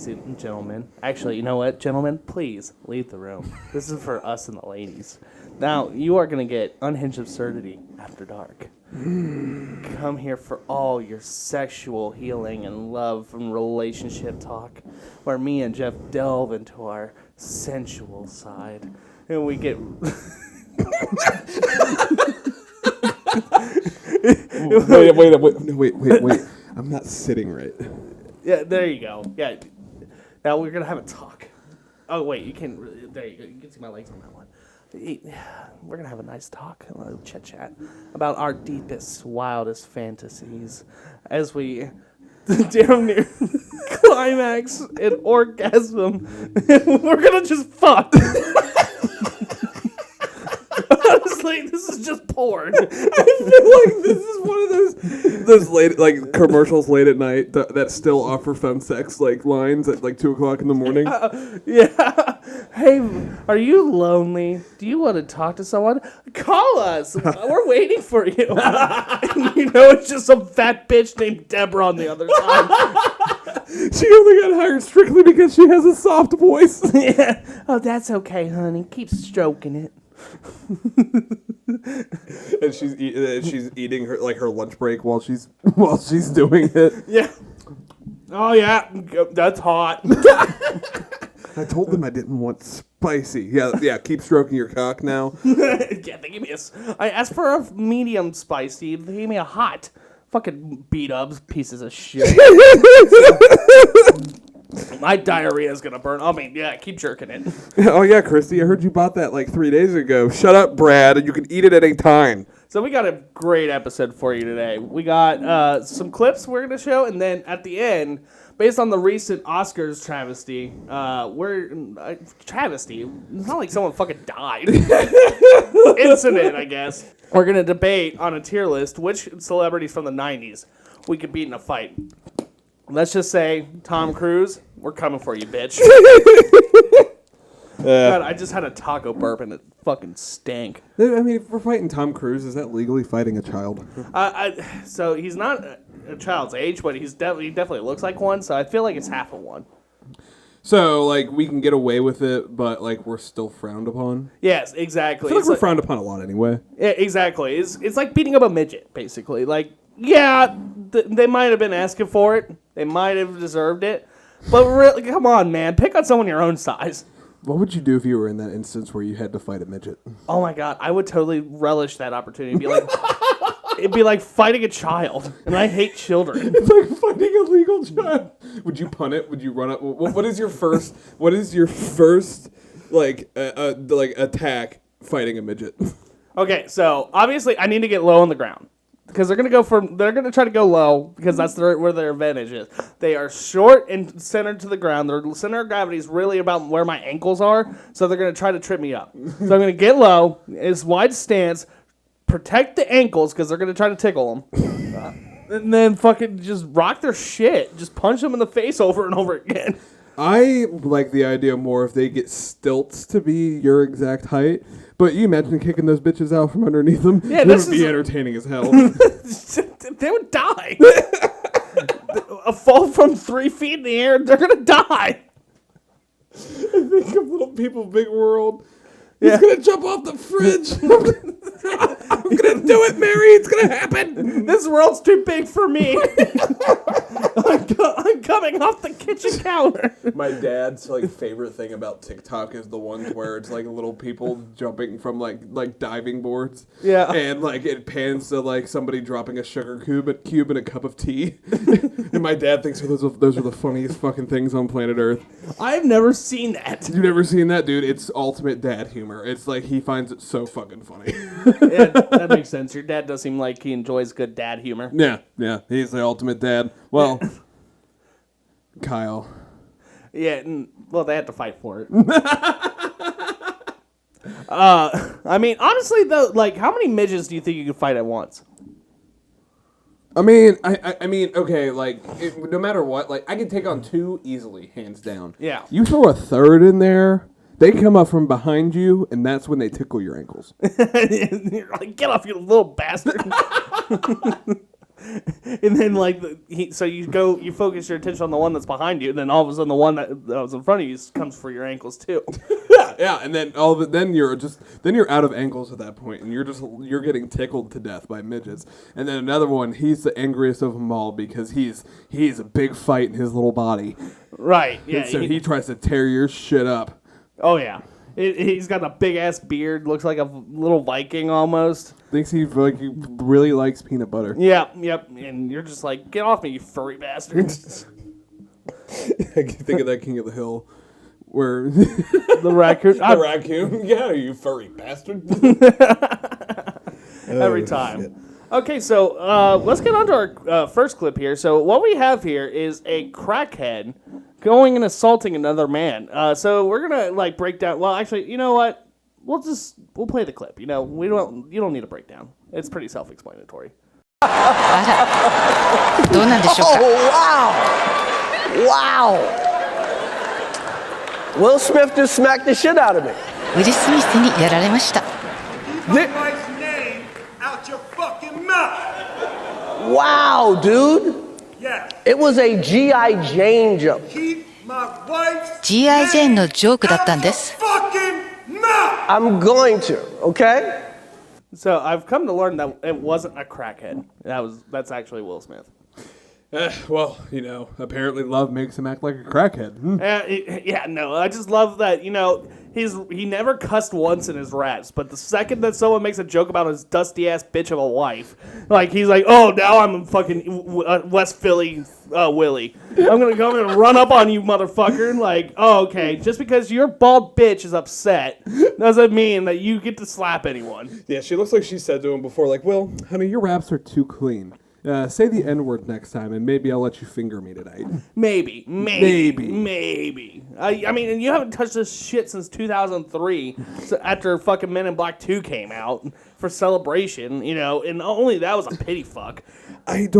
ladies and gentlemen. Actually, you know what, gentlemen? Please leave the room. This is for us and the ladies. Now, you are going to get Unhinged Absurdity After Dark. Come here for all your sexual healing and love and relationship talk, where me and Jeff delve into our sensual side, and we get... Wait. I'm not sitting right. Yeah, there you go. Yeah. Now we're going to have a talk. Oh, wait, you can... There you go. You can see my legs on that one. We're going to have a nice talk, a little chit-chat about our deepest, wildest fantasies as we damn near climax and orgasm. We're going to just fuck. Honestly, this is just porn. I feel like this is one of those late like commercials late at night that still offer phone sex like lines at like 2:00 in the morning. Yeah. Hey, are you lonely? Do you want to talk to someone? Call us. We're waiting for you. You know, it's just some fat bitch named Deborah on the other side. She only got hired strictly because she has a soft voice. Yeah. Oh, that's okay, honey. Keep stroking it. And she's eating her lunch break while she's doing it. Yeah. Oh yeah, that's hot. I told them I didn't want spicy. Yeah. Keep stroking your cock now. Yeah, they gave me I asked for a medium spicy. They gave me a hot. Fucking beat ups, pieces of shit. My diarrhea is gonna burn. I mean, yeah, keep jerking it. Oh yeah, Christy, I heard you bought that like 3 days ago. Shut up, Brad. You can eat it at any time. So we got a great episode for you today. We got some clips we're gonna show, and then at the end, based on the recent Oscars travesty, travesty. It's not like someone fucking died. Incident, I guess. We're gonna debate on a tier list which celebrities from the '90s we could beat in a fight. Let's just say, Tom Cruise, we're coming for you, bitch. God, I just had a taco burp and it fucking stank. I mean, if we're fighting Tom Cruise, is that legally fighting a child? So he's not a child's age, but he definitely looks like one, so I feel like it's half of one. So, like, we can get away with it, but, like, we're still frowned upon? Yes, exactly. I feel like we're frowned upon a lot anyway. Yeah, exactly. It's like beating up a midget, basically. Like, yeah, they might have been asking for it. They might have deserved it. But really, come on, man. Pick on someone your own size. What would you do if you were in that instance where you had to fight a midget? Oh, my God. I would totally relish that opportunity. It'd be like fighting a child. And I hate children. It's like fighting a legal child. Would you punt it? Would you run it? What is your first attack fighting a midget? Okay, so obviously I need to get low on the ground. Because they're gonna try to go low because that's where their advantage is. They are short and centered to the ground. Their center of gravity is really about where my ankles are, so they're gonna try to trip me up. So I'm gonna get low, it's wide stance, protect the ankles because they're gonna try to tickle them, and then fucking just rock their shit, just punch them in the face over and over again. I like the idea more if they get stilts to be your exact height. But you imagine kicking those bitches out from underneath them? Yeah, this would be entertaining as hell. They would die. A fall from 3 feet in the air, they're going to die. I think of Little People, Big World. He's going to jump off the fridge. I'm going to do it, Mary. It's going to happen. This world's too big for me. I'm coming off the kitchen counter. My dad's favorite thing about TikTok is the ones where it's like little people jumping from like diving boards. Yeah. And it pans to somebody dropping a sugar cube in a cup of tea. And my dad thinks those are the funniest fucking things on planet Earth. I've never seen that. You've never seen that, dude? It's ultimate dad humor. It's like he finds it so fucking funny. Yeah, that makes sense. Your dad does seem like he enjoys good dad humor. Yeah. He's the ultimate dad. Well, Kyle. Yeah, well, they had to fight for it. I mean, honestly, though, how many midgets do you think you could fight at once? I mean, okay, no matter what, I can take on 2 easily, hands down. Yeah. You throw a third in there, they come up from behind you, and that's when they tickle your ankles. You're like, get off, you little bastard. And then like so you focus your attention on the one that's behind you, and then all of a sudden the one that was in front of you comes for your ankles too. Yeah, and then then you're out of ankles at that point, and you're getting tickled to death by midgets. And then another one, he's the angriest of them all because he's a big fight in his little body. Right. Yeah. And so he tries to tear your shit up. Oh yeah. He's got a big ass beard, looks like a little Viking almost. Thinks he really likes peanut butter. Yep. And you're just like, get off me, you furry bastards. I can think of that King of the Hill, where the raccoon. The raccoon. Yeah, you furry bastard. Every time. Shit. Okay, so let's get on to our first clip here. So what we have here is a crackhead going and assaulting another man. So we're gonna like break down. Well, actually, you know what? We'll play the clip. You know, you don't need a breakdown. It's pretty self-explanatory. どうなんでしょうか? Oh, wow! Will Smith just smacked the shit out of me. ウィル・スミスにやられました。 Wow, dude! Yeah. It was a G.I. Jane joke. G.I. Jane のジョークだったんです。 I'm going to, okay? So I've come to learn that it wasn't a crackhead. That's actually Will Smith. Well, you know, apparently love makes him act like a crackhead. No, I just love that, you know, he never cussed once in his raps, but the second that someone makes a joke about his dusty-ass bitch of a wife, like, he's like, oh, now I'm fucking West Philly Willy. I'm gonna come and run up on you, motherfucker. Like, oh, okay, just because your bald bitch is upset doesn't mean that you get to slap anyone. Yeah, she looks like she said to him before, like, Will, honey, your raps are too clean. Say the N-word next time, and maybe I'll let you finger me tonight. Maybe. I mean, and you haven't touched this shit since 2003, after fucking Men in Black 2 came out for Celebration, you know, and only that was a pity fuck. If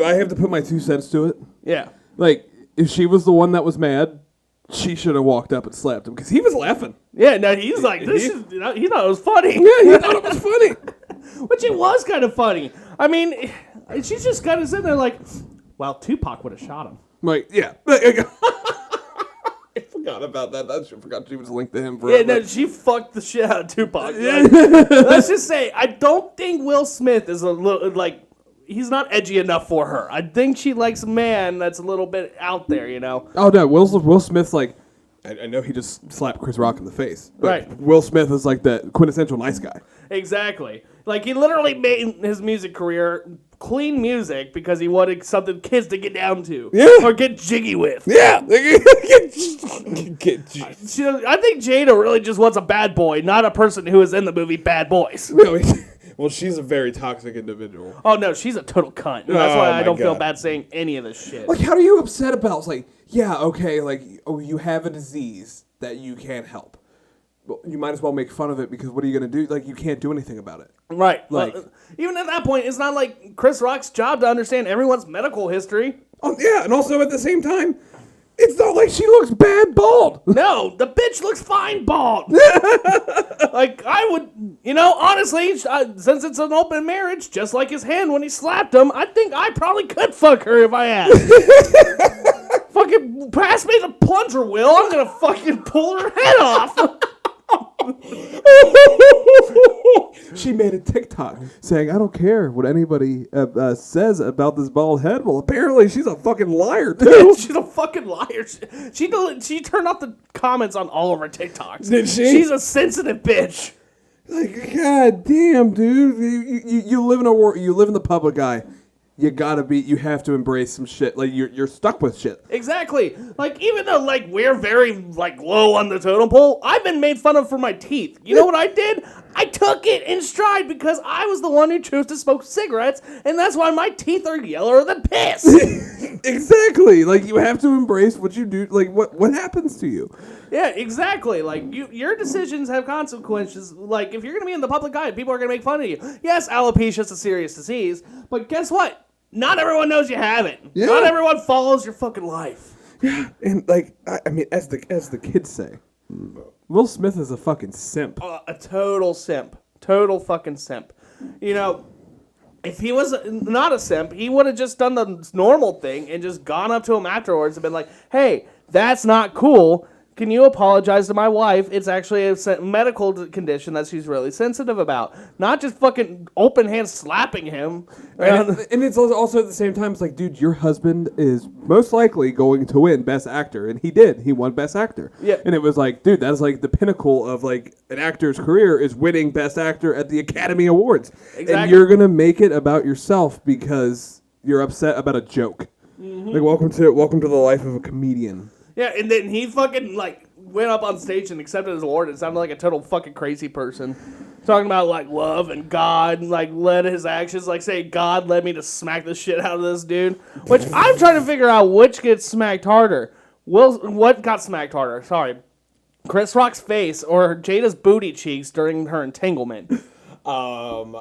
I have to put my 2 cents to it, yeah, like, if she was the one that was mad, she should have walked up and slapped him, because he was laughing. Yeah, no, he's like, he thought it was funny. Yeah, he thought it was funny. Which it was kind of funny. I mean, she's just kind of sitting there like, well, Tupac would have shot him. Like, yeah. I forgot about that. I forgot she was linked to him forever. Yeah, no, she fucked the shit out of Tupac. Like, let's just say, I don't think Will Smith is a little, like, he's not edgy enough for her. I think she likes a man that's a little bit out there, you know? Oh, no, Will Smith's like, I know he just slapped Chris Rock in the face. But right. Will Smith is like the quintessential nice guy. Exactly. Like, he literally made his music career clean music because he wanted something kids to get down to. Yeah. Or get jiggy with. Yeah. I think Jada really just wants a bad boy, not a person who is in the movie Bad Boys. Really? Well, she's a very toxic individual. Oh, no, she's a total cunt. And that's why I don't feel bad saying any of this shit. Like, how are you upset about? It's like, yeah, okay, like, oh, you have a disease that you can't help. Well, you might as well make fun of it because what are you going to do? Like, you can't do anything about it. Right. Like, even at that point, it's not like Chris Rock's job to understand everyone's medical history. Oh, yeah, and also at the same time, it's not like she looks bad bald. No, the bitch looks fine bald. Like, I would, you know, honestly, since it's an open marriage, just like his hand when he slapped him, I think I probably could fuck her if I asked. Fucking pass me the plunger, Will. I'm gonna fucking pull her head off. She made a TikTok saying, I don't care what anybody says about this bald head. Well, apparently she's a fucking liar, too. She's a fucking liar. She turned off the comments on all of her TikToks. Did she? She's a sensitive bitch. Like, god damn, dude. You live in a world, you live in the public eye. You have to embrace some shit. Like, you're stuck with shit. Exactly. Like, even though, like, we're very, like, low on the totem pole, I've been made fun of for my teeth. You know what I did? I took it in stride because I was the one who chose to smoke cigarettes, and that's why my teeth are yellower than piss. Exactly. Like, you have to embrace what you do. Like, what happens to you. Yeah, exactly. Like, your decisions have consequences. Like, if you're going to be in the public eye, people are going to make fun of you. Yes, alopecia is a serious disease, but guess what? Not everyone knows you have it. Yeah. Not everyone follows your fucking life. Yeah, and like, I mean, as the kids say, Will Smith is a fucking simp. A total simp. Total fucking simp. You know, if he was not a simp, he would have just done the normal thing and just gone up to him afterwards and been like, hey, that's not cool. Can you apologize to my wife? It's actually a medical condition that she's really sensitive about. Not just fucking open hand slapping him. And it's also at the same time, it's like, dude, your husband is most likely going to win Best Actor. And he did. He won Best Actor. Yeah. And it was like, dude, that's like the pinnacle of like an actor's career is winning Best Actor at the Academy Awards. Exactly. And you're going to make it about yourself because you're upset about a joke. Mm-hmm. Like, welcome to the life of a comedian. Yeah, and then he fucking, like, went up on stage and accepted his award and sounded like a total fucking crazy person. Talking about, like, love and God, and, like, led his actions, like, say, God led me to smack the shit out of this dude. Which, I'm trying to figure out which gets smacked harder. What got smacked harder? Sorry. Chris Rock's face or Jada's booty cheeks during her entanglement? I'm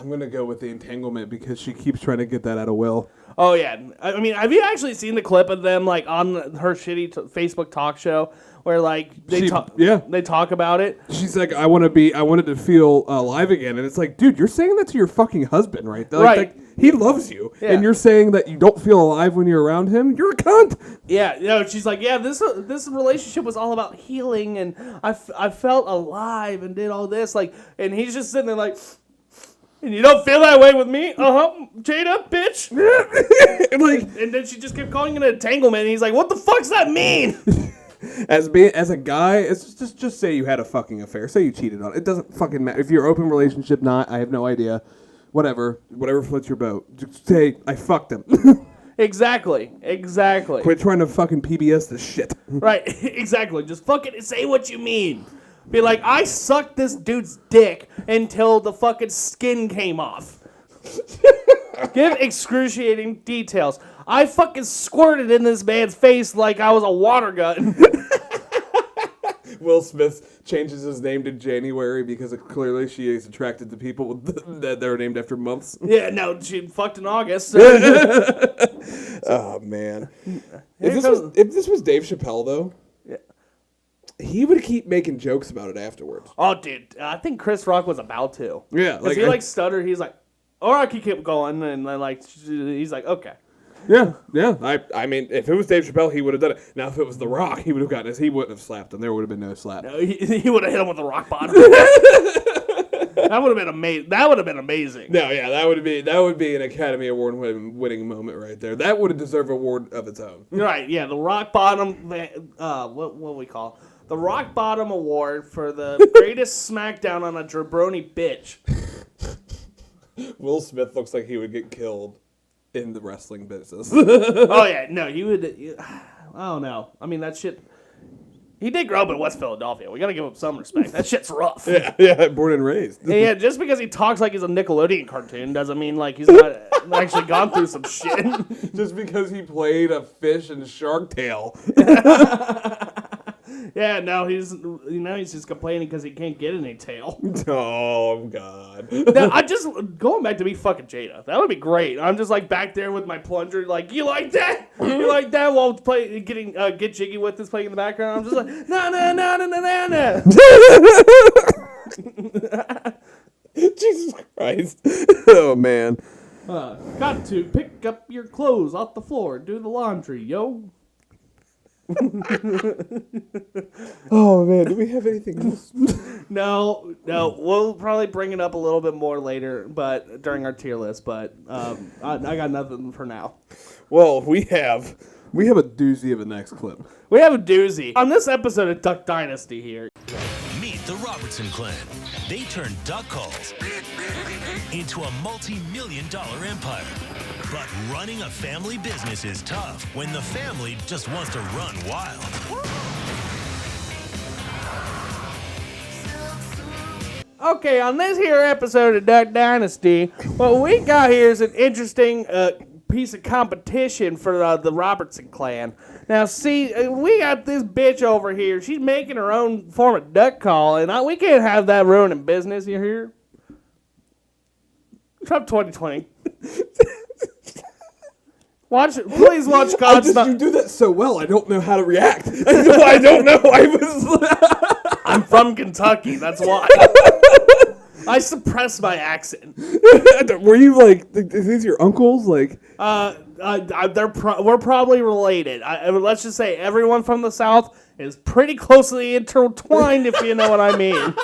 going to go with the entanglement because she keeps trying to get that out of Will. Oh, yeah. I mean, have you actually seen the clip of them, like, on her shitty Facebook talk show where, like, they talk about it? She's like, I wanted to feel alive again. And it's like, dude, you're saying that to your fucking husband, right? Like, right. He loves you. Yeah. And you're saying that you don't feel alive when you're around him? You're a cunt. Yeah, she's like, yeah, this relationship was all about healing, and I felt alive and did all this. Like, and he's just sitting there like... And you don't feel that way with me? Jada, bitch. And then she just kept calling it an entanglement, and he's like, what the fuck's that mean? As a guy, it's just say you had a fucking affair. Say you cheated on it. It doesn't fucking matter. If you're open relationship, not, I have no idea. Whatever floats your boat. Just say, I fucked him. Exactly. Quit trying to fucking PBS this shit. Right, exactly. Just fucking say what you mean. Be like, I sucked this dude's dick until the fucking skin came off. Give excruciating details. I fucking squirted in this man's face like I was a water gun. Will Smith changes his name to January because clearly she is attracted to people that are named after months. Yeah, no, she fucked in August. Oh, man. If this was Dave Chappelle, though, he would keep making jokes about it afterwards. Oh, dude, I think Chris Rock was about to. Yeah, like he stuttered. He's like, or I could keep going, and then like he's like, okay. Yeah. I mean, if it was Dave Chappelle, he would have done it. Now, if it was The Rock, he would have gotten his. He wouldn't have slapped him. There would have been no slap. No, he would have hit him with the rock bottom. That would have been amazing. That would have been amazing. No, yeah, that would be an Academy Award winning moment right there. That would have deserved an award of its own. Right? Yeah, the rock bottom. What we call the rock bottom award for the greatest smackdown on a jabroni bitch. Will Smith looks like he would get killed in the wrestling business. Oh yeah, no, he would. I don't know. I mean, that shit. He did grow up in West Philadelphia. We gotta give him some respect. That shit's rough. Yeah, born and raised. Yeah, just because he talks like he's a Nickelodeon cartoon doesn't mean like he's not actually gone through some shit. Just because he played a fish in Shark Tale. Yeah, no, he's just complaining because he can't get any tail. Oh God! Now, I just going back to be fucking Jada. That would be great. I'm just like back there with my plunger, like you like that? You like that? While get jiggy with this playing in the background. I'm just like no. Jesus Christ! Oh man! Got to pick up your clothes off the floor, do the laundry, yo. Oh man, do we have anything else? No, we'll probably bring it up a little bit more later, but during our tier list. But I got nothing for now. Well, we have a doozy of a next clip. We have a doozy on this episode of Duck Dynasty here. Meet the Robertson clan. They turned duck calls into a multi-million-dollar empire. But running a family business is tough when the family just wants to run wild. Okay, on this here episode of Duck Dynasty, what we got here is an interesting piece of competition for the Robertson clan. Now, see, we got this bitch over here. She's making her own form of duck call, and we can't have that ruining business. You hear? Trump 2020. Please watch God's. You do that so well. I don't know how to react. I don't know. I'm from Kentucky. That's why. I suppressed my accent. Were you like, is these your uncles? Like, We're probably related. Let's just say everyone from the South is pretty closely intertwined, if you know what I mean.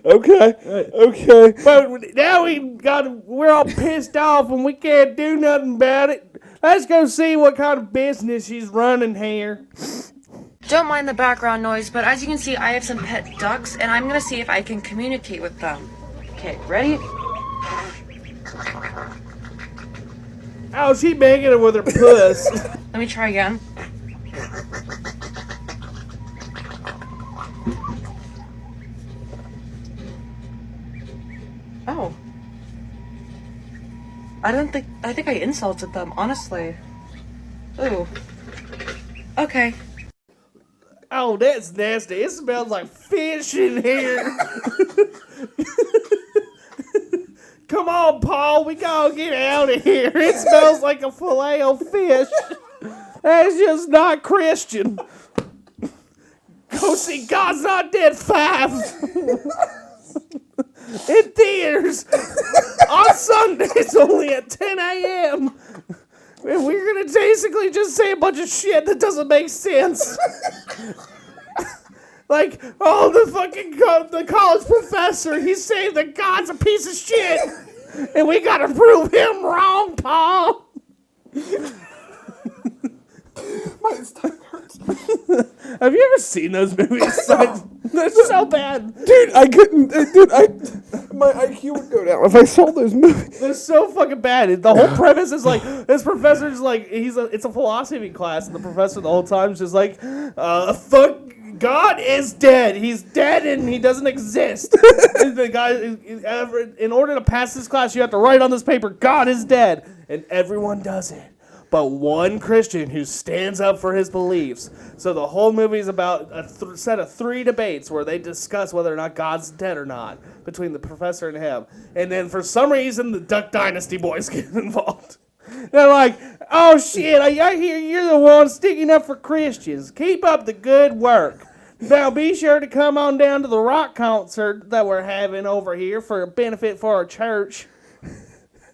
okay. But now we're all pissed off and we can't do nothing about it. Let's go see what kind of business she's running here. Don't mind the background noise, but as you can see, I have some pet ducks, and I'm gonna see if I can communicate with them. Okay, ready? Oh, she making it with her puss. Let me try again. Oh. I think I insulted them, honestly. Ooh. Okay. Oh, that's nasty. It smells like fish in here. Come on, Paul. We gotta get out of here. It smells like a fillet of fish. That's just not Christian. Go see God's Not Dead 5. In theaters. On Sundays only at 10 a.m. And we're gonna basically just say a bunch of shit that doesn't make sense. Like, oh, the college professor, he's saying that God's a piece of shit. And we gotta prove him wrong, Paul. My stomach hurts. Have you ever seen those movies? They're so bad. Dude, I couldn't. My IQ would go down if I saw those movies. They're so fucking bad. The whole premise is like, this professor's like, it's a philosophy class, and the professor the whole time is just like, fuck, God is dead. He's dead and he doesn't exist. The guy, in order to pass this class, you have to write on this paper, God is dead. And everyone does it. But one Christian who stands up for his beliefs. So the whole movie is about a set of 3 debates where they discuss whether or not God's dead or not between the professor and him. And then for some reason, the Duck Dynasty boys get involved. They're like, oh shit, I hear you're the one sticking up for Christians. Keep up the good work. Now be sure to come on down to the rock concert that we're having over here for a benefit for our church.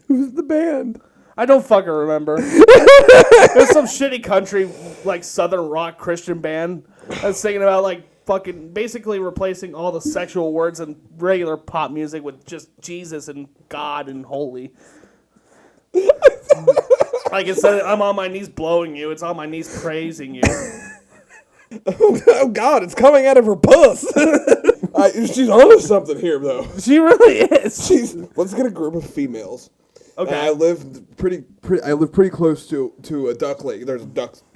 Who's the band? I don't fucking remember. There's some shitty country, like, southern rock Christian band that's singing about, like, fucking basically replacing all the sexual words in regular pop music with just Jesus and God and holy. Like, instead of I'm on my knees blowing you, it's on my knees praising you. Oh, God, it's coming out of her puss. She's onto something here, though. She really is. Let's get a group of females. Okay. I live pretty close to a duck lake. There's a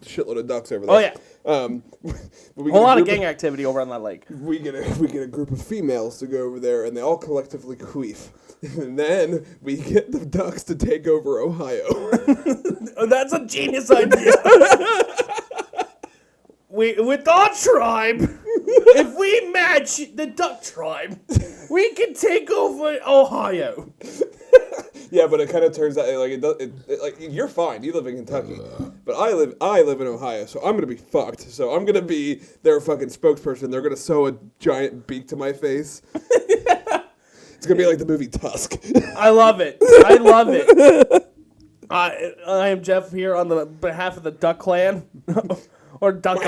shitload of ducks over there. Oh yeah. A whole lot of gang activity over on that lake. We get a group of females to go over there, and they all collectively queef. And then we get the ducks to take over Ohio. That's a genius idea. With our tribe, if we match the duck tribe, we can take over Ohio. Yeah, but it kind of turns out like you're fine. You live in Kentucky, but I live in Ohio, so I'm gonna be fucked. So I'm gonna be their fucking spokesperson. They're gonna sew a giant beak to my face. It's gonna be like the movie Tusk. I love it. I love it. I am Jeff here on the behalf of the Duck Clan, or Duck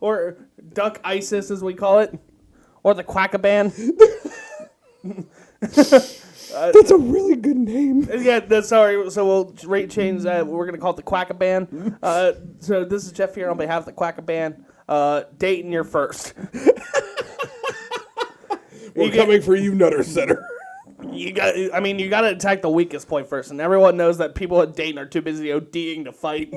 or Duck ISIS as we call it, or the Quackaban. That's a really good name. Yeah, sorry. So we'll change that. We're gonna call it the Quackaban. So this is Jeff here on behalf of the Quackaban. Dayton, you're first. We're coming for you, Nutter Center. You got to attack the weakest point first, and everyone knows that people at Dayton are too busy ODing to fight.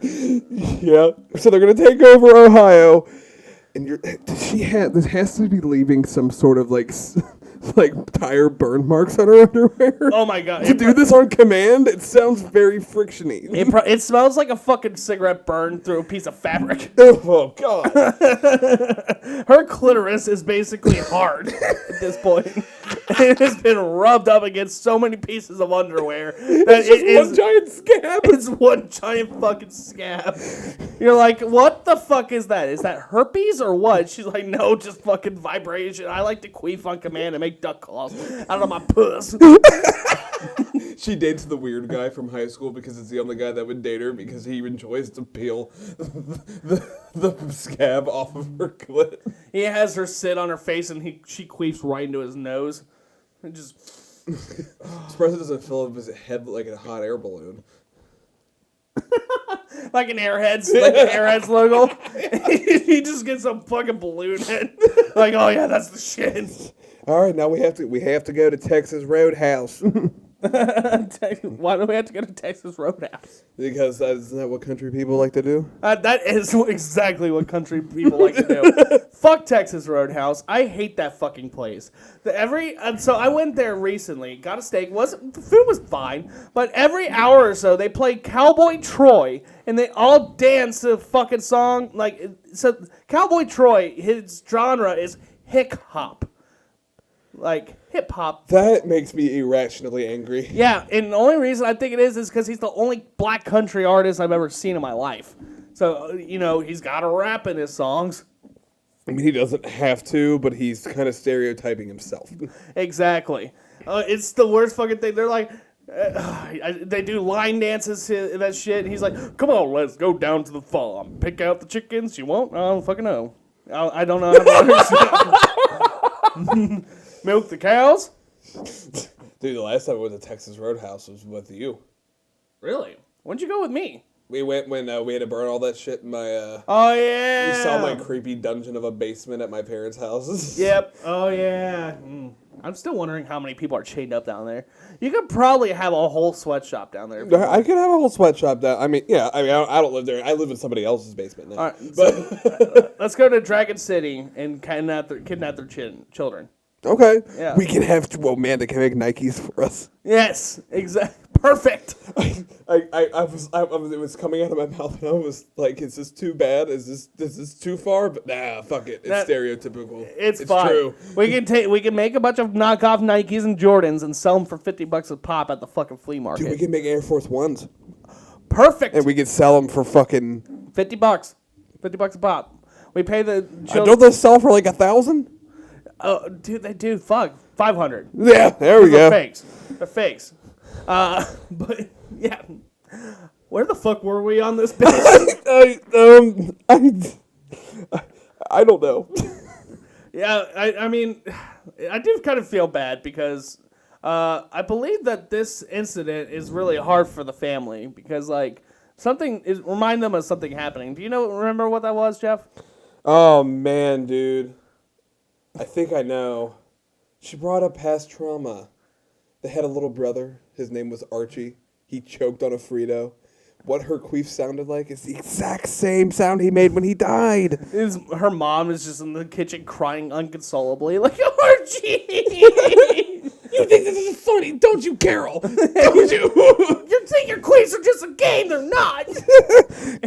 Yeah. So they're gonna take over Ohio, and this has to be leaving some sort of like tire burn marks on her underwear. Oh my god! To do this on command, it sounds very frictiony. It smells like a fucking cigarette burned through a piece of fabric. Oh god! Her clitoris is basically hard at this point. It has been rubbed up against so many pieces of underwear that it is one giant scab. It's one giant fucking scab. You're like, what the fuck is that? Is that herpes or what? She's like, no, just fucking vibration. I like to queef on command and make duck calls out of my puss. She dates the weird guy from high school because it's the only guy that would date her because he enjoys to peel the scab off of her clit. He has her sit on her face and she queefs right into his nose. And just Surprised it doesn't fill up his head like a hot air balloon. like an Airheads logo. He just gets a fucking balloon head. Like, oh yeah, that's the shit. All right, now we have to go to Texas Roadhouse. Why do we have to go to Texas Roadhouse? Because isn't that what country people like to do? That is exactly what country people like to do. Fuck Texas Roadhouse. I hate that fucking place. So I went there recently, got a steak. The food was fine, but every hour or so they play Cowboy Troy, and they all dance to a fucking song. So Cowboy Troy, his genre is hick hop. Like hip hop. That makes me irrationally angry. Yeah, and the only reason I think it is because he's the only black country artist I've ever seen in my life. So, he's got a rap in his songs. I mean, he doesn't have to, but he's kind of stereotyping himself. Exactly. It's the worst fucking thing. They're like, they do line dances and that shit, and he's like, come on, let's go down to the farm. Pick out the chickens you want? I don't fucking know. I don't know how to understand. Milk the cows? Dude, the last time I went to Texas Roadhouse was with you. Really? When'd you go with me? We went when we had to burn all that shit in my... oh, yeah. You saw my creepy dungeon of a basement at my parents' houses. Yep. Oh, yeah. I'm still wondering how many people are chained up down there. You could probably have a whole sweatshop down there. I could have a whole sweatshop down. I mean, yeah. I don't live there. I live in somebody else's basement now. All right, so, let's go to Dragon City and kidnap their children. Okay. Yeah. We can have Amanda can make Nikes for us. Yes, exactly. Perfect. It was coming out of my mouth, and I was like, "Is this too bad? Is this too far?" But nah, fuck it. It's stereotypical. It's fine. True. We can make a bunch of knockoff Nikes and Jordans and sell them for $50 a pop at the fucking flea market. Dude, we can make Air Force Ones. Perfect. And we could sell them for fucking $50. $50 a pop. We pay the children. Don't they sell for like 1,000? Oh, dude, they do. Fuck, 500. Yeah, there we go. They're fakes. But yeah, where the fuck were we on this bitch? I don't know. Yeah, I mean, I do kind of feel bad because I believe that this incident is really hard for the family because remind them of something happening. Do you remember what that was, Jeff? Oh man, dude. I think I know. She brought up past trauma. They had a little brother. His name was Archie. He choked on a Frito. What her queef sounded like is the exact same sound he made when he died. Her mom is just in the kitchen crying inconsolably, like, Archie! You think this is funny, don't you, Carol? Don't you? You think your queefs are just a game? They're not!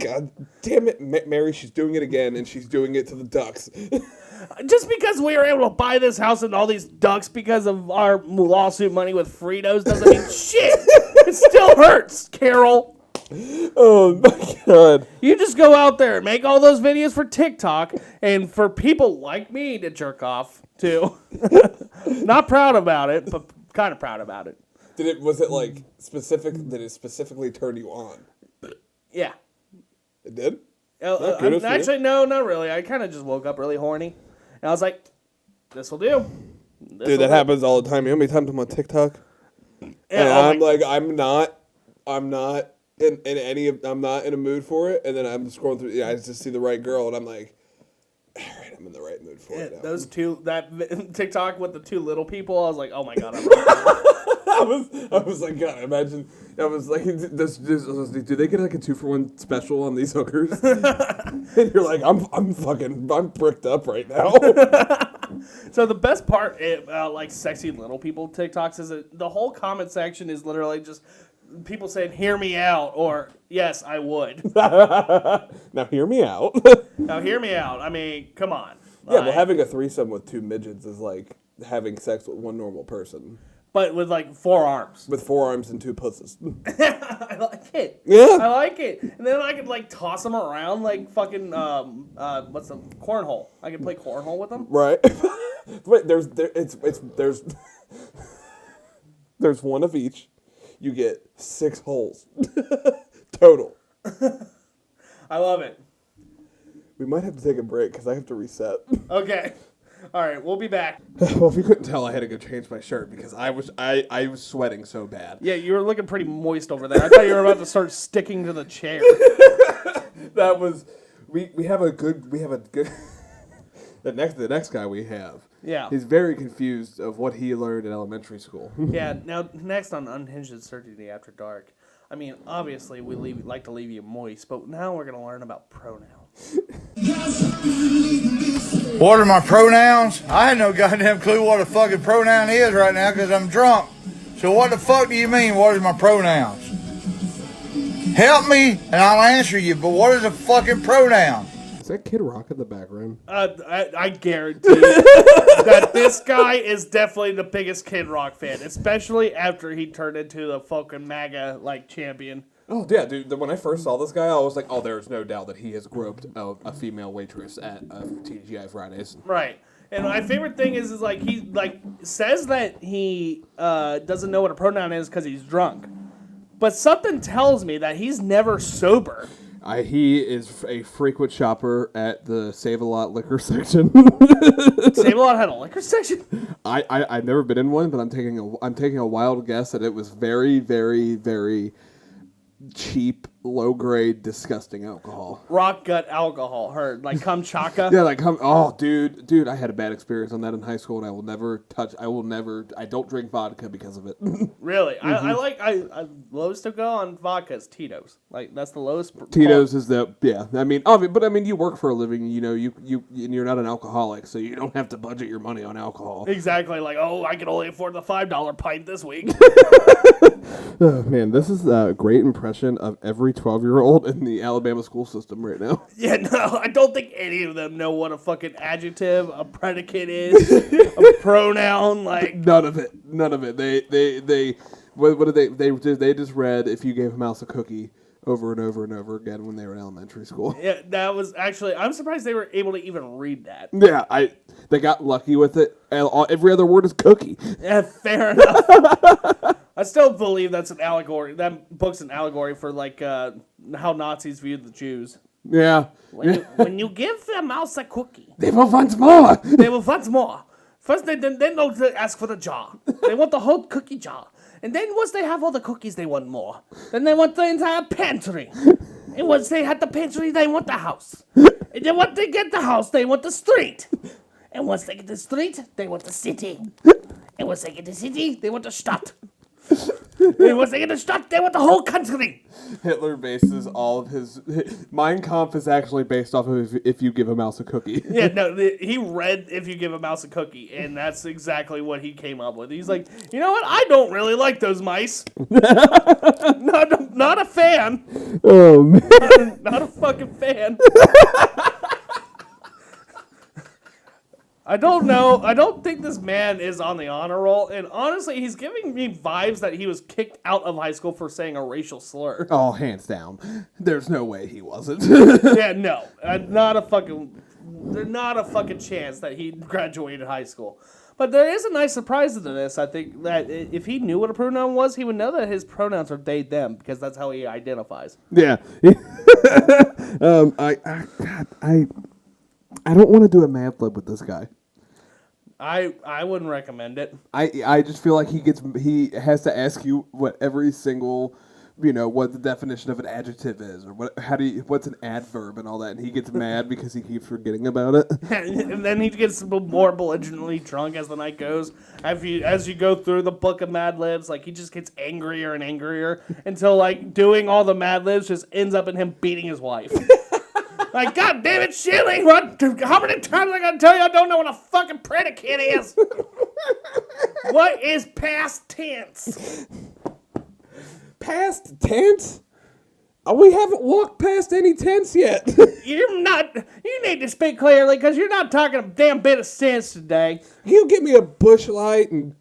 God damn it, Mary, she's doing it again, and she's doing it to the ducks. Just because we were able to buy this house and all these ducks because of our lawsuit money with Fritos doesn't mean shit. It still hurts, Carol. Oh my God. You just go out there and make all those videos for TikTok and for people like me to jerk off to. Not proud about it, but kind of proud about it. Did it specifically turn you on? Yeah. It did? Actually, no, not really. I kind of just woke up really horny. And I was like, this will do. Dude, that happens all the time. You know how many times I'm on TikTok? Yeah, and I'm like, I'm not in a mood for it. And then I'm scrolling through, I just see the right girl, and I'm like, all right, I'm in the right mood for it now. That TikTok with the two little people, I was like, oh my God, I'm wrong. I was like, God, imagine. I was like, do they get like a 2-for-1 special on these hookers? And you're like, I'm bricked up right now. So the best part about like sexy little people TikToks is that the whole comment section is literally just people saying, hear me out, or yes, I would. Now hear me out. Now hear me out. I mean, come on. Yeah, well, having a threesome with two midgets is like having sex with one normal person. But with like 4 arms. With 4 arms and 2 pussies. I like it. Yeah. I like it. And then I could like toss them around like fucking what's the cornhole. I could play cornhole with them. Right. Wait, there's there's one of each. You get 6 holes total. I love it. We might have to take a break because I have to reset. Okay. All right, we'll be back. Well, if you couldn't tell, I had to go change my shirt because I was sweating so bad. Yeah, you were looking pretty moist over there. I thought you were about to start sticking to the chair. That was we have a good the next guy we have. Yeah. He's very confused of what he learned in elementary school. Yeah, now next on Unhinged Surgery After Dark. I mean, obviously we like to leave you moist, but now we're going to learn about pronouns. What are my pronouns? I had no goddamn clue what a fucking pronoun is right now because I'm drunk. So what the fuck do you mean, what is my pronouns? Help me and I'll answer you, but what is a fucking pronoun? Is that Kid Rock in the background? I guarantee that this guy is definitely the biggest Kid Rock fan, especially after he turned into the fucking MAGA like champion. Oh yeah, dude. When I first saw this guy, I was like, "Oh, there's no doubt that he has groped a female waitress at TGI Fridays." Right. And my favorite thing is like he like says that he doesn't know what a pronoun is because he's drunk, but something tells me that he's never sober. He is a frequent shopper at the Save-A-Lot liquor section. Save-A-Lot had a liquor section? I've never been in one, but I'm taking a wild guess that it was very, very, very cheap, low grade, disgusting alcohol. Rock gut alcohol, heard like kamchaka. Yeah, like oh, dude, I had a bad experience on that in high school, and I don't drink vodka because of it. Really, Mm-hmm. I lowest to go on vodka is Tito's. Like that's the lowest. Tito's is I mean, you work for a living, you know, and you're not an alcoholic, so you don't have to budget your money on alcohol. Exactly, like I can only afford the $5 pint this week. Oh, man, this is a great impression of every 12-year-old in the Alabama school system right now. Yeah, no, I don't think any of them know what a fucking adjective, a predicate is, a pronoun, like None of it. They what did they just read if you gave a mouse a cookie over and over and over again when they were in elementary school. Yeah, that was actually, I'm surprised they were able to even read that. Yeah, they got lucky with it. Every other word is cookie. Yeah, fair enough. I still believe that's an allegory. That book's an allegory for like how Nazis viewed the Jews. Yeah. When you give a mouse a cookie, They will want more. they will want more. First, they don't ask for the jar. They want the whole cookie jar. And then once they have all the cookies, they want more. Then they want the entire pantry. And once they have the pantry, they want the house. And then once they get the house, they want the street. And once they get the street, they want the city. And once they get the city, they want the Stadt. And once they get the Stadt, they want the whole country. Hitler bases all of his Mein Kampf is actually based off of if you give a mouse a cookie. Yeah, no, he read If You Give a Mouse a Cookie, and that's exactly what he came up with. He's like, you know what? I don't really like those mice. not a fan. Oh man, Not a fucking fan. I don't know. I don't think this man is on the honor roll. And honestly, he's giving me vibes that he was kicked out of high school for saying a racial slur. Oh, hands down. There's no way he wasn't. Yeah, no. Not a fucking chance that he graduated high school. But there is a nice surprise to this. I think that if he knew what a pronoun was, he would know that his pronouns are they, them, because that's how he identifies. Yeah. I don't want to do a Mad Lib with this guy. I wouldn't recommend it. I just feel like he has to ask you what every single, what the definition of an adjective is, or what's an adverb and all that, and he gets mad because he keeps forgetting about it. And then he gets more belligerently drunk as the night goes. As you go through the book of Mad Libs, like he just gets angrier and angrier until like doing all the Mad Libs just ends up in him beating his wife. Like, God damn it, Shirley, how many times I gotta tell you I don't know what a fucking predicate is? What is past tense? Past tense? We haven't walked past any tents yet. You need to speak clearly because you're not talking a damn bit of sense today. You get me a bush light and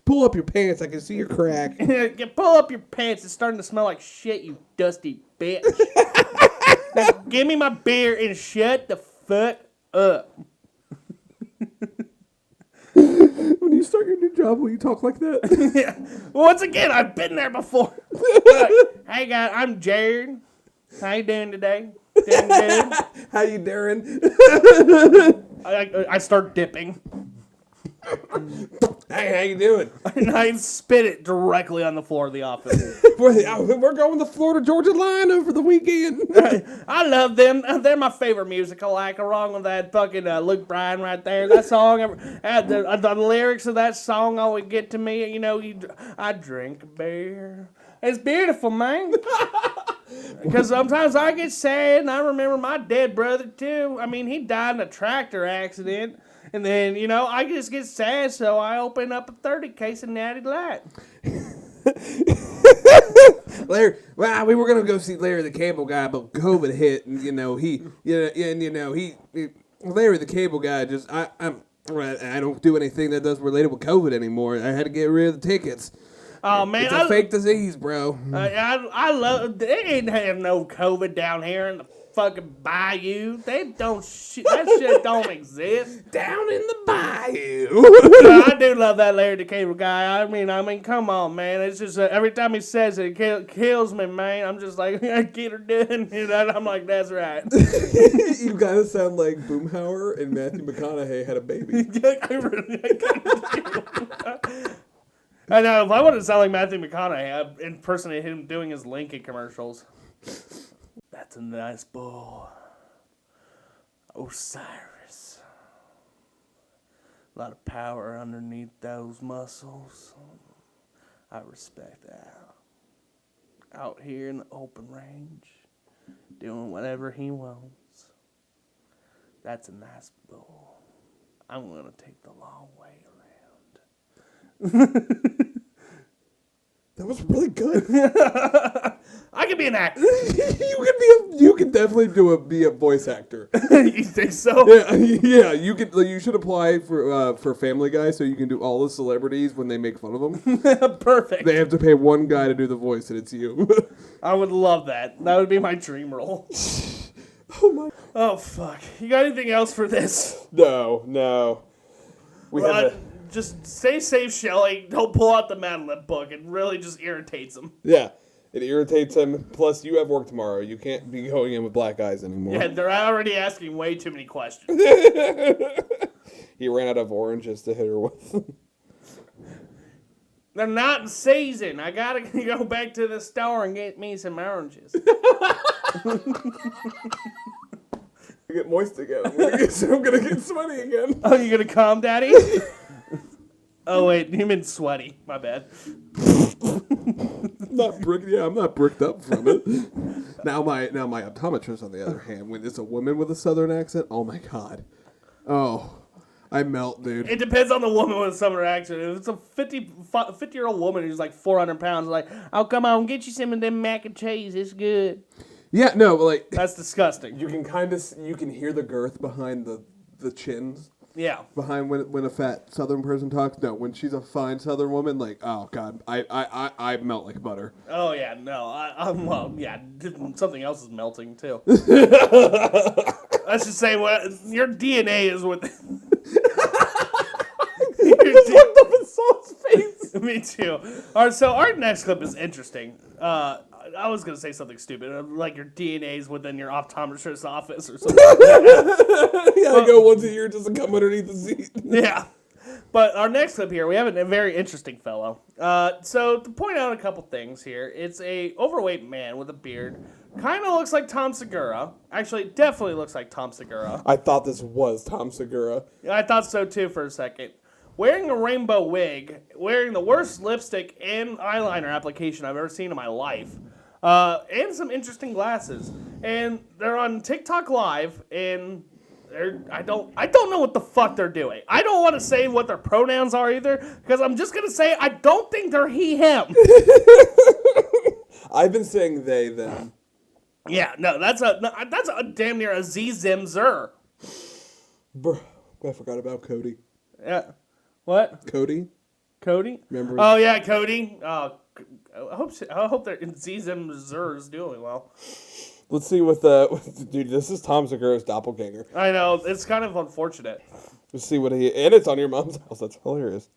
pull up your pants. I can see your crack. Pull up your pants. It's starting to smell like shit, you dusty bitch. Now, give me my beer and shut the fuck up. When you start your new job, will you talk like that? Yeah. Once again, I've been there before. Look, hey guys, I'm Jared. How you doing today? Doing good? How you doing? I start dipping. Hey, how you doing? And I spit it directly on the floor of the office. We're going the Florida Georgia line over the weekend. I love them. They're my favorite musical act, along with that fucking Luke Bryan right there. That song, the lyrics of that song always get to me. You know, I drink a beer. It's beautiful, man. Because sometimes I get sad, and I remember my dead brother, too. I mean, he died in a tractor accident. And then, you know, I just get sad, so I open up a 30 case of Natty Light. Larry, well, we were gonna go see Larry the Cable Guy, but COVID hit, and Larry the Cable Guy just I don't do anything that does related with COVID anymore. I had to get rid of the tickets. Oh man, it's a fake disease, bro. I love. They ain't have no COVID down here in the fucking bayou. They don't. That shit don't exist Down in the bayou. I do love that Larry the Cable Guy. I mean, come on, man. It's just every time he says it, it kills me, man. I'm just like, I get her done. You know, I'm like, that's right. You gotta sound like Boomhauer and Matthew McConaughey had a baby. I know. If I wanted to sound like Matthew McConaughey, I'd impersonate him doing his Lincoln commercials. That's a nice bull. Osiris. A lot of power underneath those muscles. I respect that. Out here in the open range, doing whatever he wants. That's a nice bull. I'm going to take the long way around. That was really good. I could be an actor. You can definitely be a voice actor. You think so? Yeah. You should apply for Family Guy so you can do all the celebrities when they make fun of them. Perfect. They have to pay one guy to do the voice, and it's you. I would love that. That would be my dream role. Oh fuck! You got anything else for this? No. Just stay safe, Shelley. Don't pull out the Mad Lib book. It really just irritates him. Yeah, it irritates him. Plus, you have work tomorrow. You can't be going in with black eyes anymore. Yeah, they're already asking way too many questions. He ran out of oranges to hit her with. They're not in season. I gotta go back to the store and get me some oranges. Get moist again. I'm gonna get sweaty again. Oh, you gonna come, Daddy? Oh wait, you meant sweaty. My bad. I'm not bricked up from it. Now my optometrist, on the other hand, when it's a woman with a southern accent, oh my god, I melt, dude. It depends on the woman with a southern accent. If it's a 50-year-old woman who's like 400 pounds, like, oh come on, get you some of them mac and cheese. It's good. Yeah, no, like that's disgusting. You can hear the girth behind the chins. Yeah. Behind when a fat Southern person talks. No, when she's a fine Southern woman, like, oh god, I melt like butter. Oh yeah, no, well, yeah, something else is melting too. I should say, your DNA is with. Just looked up in Saul's face. Me too. All right, so our next clip is interesting. I was going to say something stupid, like your DNA's within your optometrist's office or something like that. I go once a year just to come underneath the seat. Yeah. But our next clip here, we have a very interesting fellow. So to point out a couple things here, it's a overweight man with a beard. Kind of looks like Tom Segura. Actually, definitely looks like Tom Segura. I thought this was Tom Segura. I thought so too for a second. Wearing a rainbow wig, wearing the worst lipstick and eyeliner application I've ever seen in my life. And some interesting glasses, and they're on TikTok Live, and I don't know what the fuck they're doing. I don't want to say what their pronouns are either, because I'm just gonna say I don't think they're he him. I've been saying they them. Yeah, no, that's a damn near a Z-Zim-Zer. Bruh, I forgot about Cody. Yeah. What? Cody? Remember? Oh, yeah, Cody. I hope their Z-Zim-Zer's doing well. Let's see dude, this is Tom Segura's doppelganger. I know, it's kind of unfortunate. Let's see and it's on your mom's house. That's hilarious.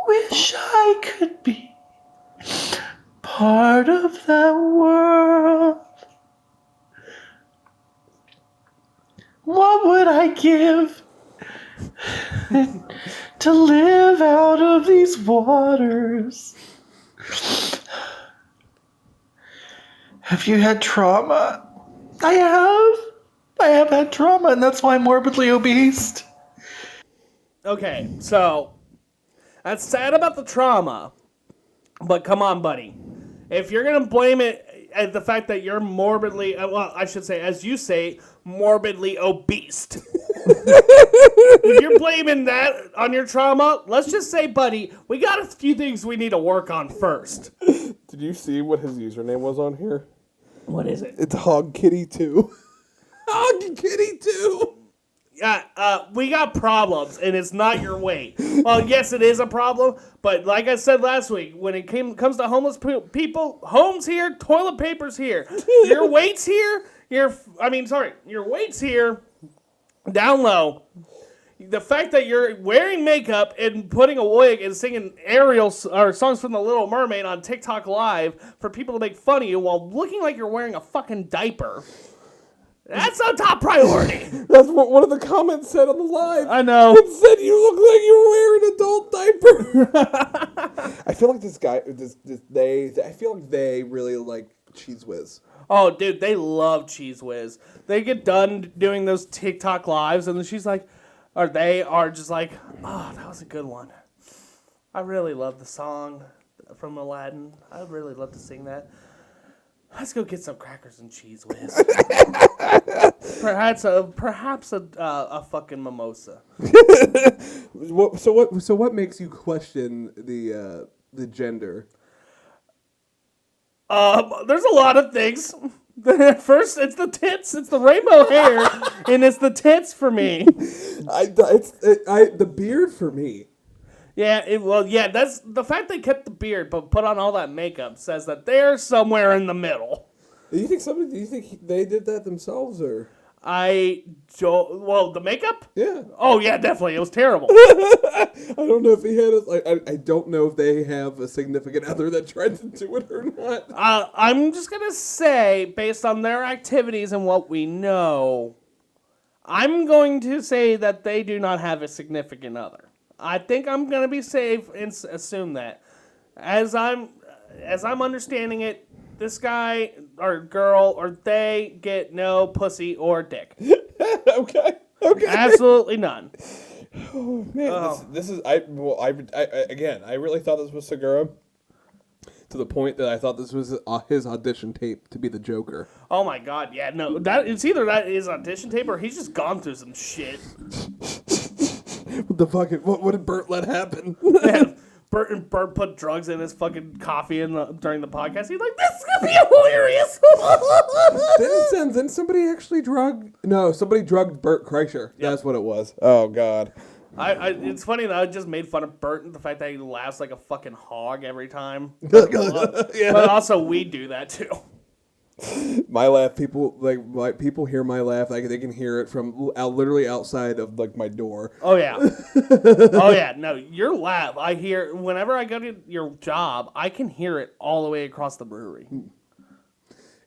Wish I could be part of that world. What would I give to live out of these waters? Have you had trauma? I have had trauma, and that's why I'm morbidly obese. Okay, so that's sad about the trauma, but come on, buddy. If you're going to blame it at the fact that you're morbidly, well, I should say, as you say, morbidly obese. If you're blaming that on your trauma, let's just say, buddy, we got a few things we need to work on first. Did you see what his username was on here? What is it? It's Hog Kitty 2. Hog Kitty 2. Yeah, we got problems, and it's not your weight. Well, yes, it is a problem, but like I said last week, when it comes to homeless people, homes here, toilet paper's here. Your weight's here. Your weight's here. Down low. The fact that you're wearing makeup and putting a wig and singing songs from The Little Mermaid on TikTok Live for people to make fun of you while looking like you're wearing a fucking diaper. That's a top priority. That's what one of the comments said on the live. I know. It said you look like you're wearing adult diaper. I feel like I feel like they really like Cheese Whiz. Oh, dude, they love Cheese Whiz. They get done doing those TikTok lives, and then she's like, or they are just like, oh, that was a good one. I really love the song from Aladdin. I'd really love to sing that. Let's go get some crackers and Cheese Whiz. perhaps a fucking mimosa. So what makes you question the gender? There's a lot of things. First, it's the tits. It's the rainbow hair, and it's the tits for me. The beard for me. Yeah, that's the fact they kept the beard but put on all that makeup says that they're somewhere in the middle. Do you think they did that themselves, or? I don't. Well, the makeup? Yeah. Oh yeah, definitely. It was terrible. I don't know if he had I don't know if they have a significant other that tried to do it or not. I'm just gonna say, based on their activities and what we know, I'm going to say that they do not have a significant other. I think I'm gonna be safe and assume that. As I'm understanding it, this guy or girl or they get no pussy or dick. Okay. Absolutely none. Oh man, this is I really thought this was Segura. To the point that I thought this was his audition tape to be the Joker. Oh my god, yeah, no, it's either that is audition tape or he's just gone through some shit. What did Bert let happen? Yeah, Bert put drugs in his fucking coffee during the podcast. He's like, this is gonna be hilarious. Didn't somebody actually somebody drugged Bert Kreischer. Yep. That's what it was. Oh god. It's funny that I just made fun of Bert and the fact that he laughs like a fucking hog every time. Yeah. But also we do that too. My laugh, people hear my laugh. They can hear it from literally outside of my door. Oh yeah, oh yeah. No, your laugh. I hear whenever I go to your job. I can hear it all the way across the brewery.